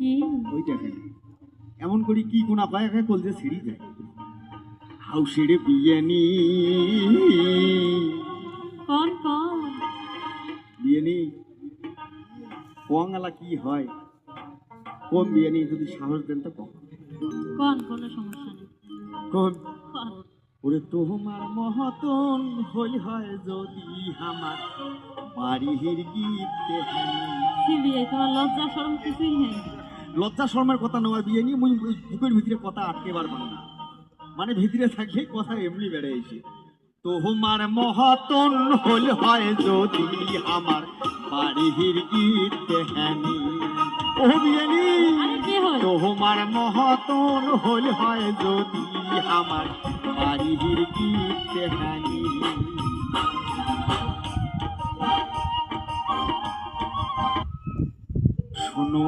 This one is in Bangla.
কি ওই দেখেন এমন করি কি কোনা পায় একা কলজে ছিঁড়ি যায় হাউসের বিয়ানি কোন কোন বিয়ানি কোয়াঙ্গালা কি হয় কোন বিয়ানি যদি সাহস দেন তো কম কোন কোনো সমস্যা নেই কোন কোন ওরে তোমার মহতন হই হয় যদি আমার বাড়ির গীত সিবিআই তোমার লজ্জা শরম কিছুই নেই লজ্জা শর্মার কথা নয় বিয়ে নিয়ে মুই বুকের ভিতরে কথা আটকে পারবো না মানে ভিতরে থাকলে কথা এমনি বেড়ে এসে তোমার মহতন হল হয় যদি আমার বাড়ির গীত হানি ও বিয়ানি আরে কি হল তোমার মহতন হল হয় যদি আমার বাড়ির গীত হানি শোনো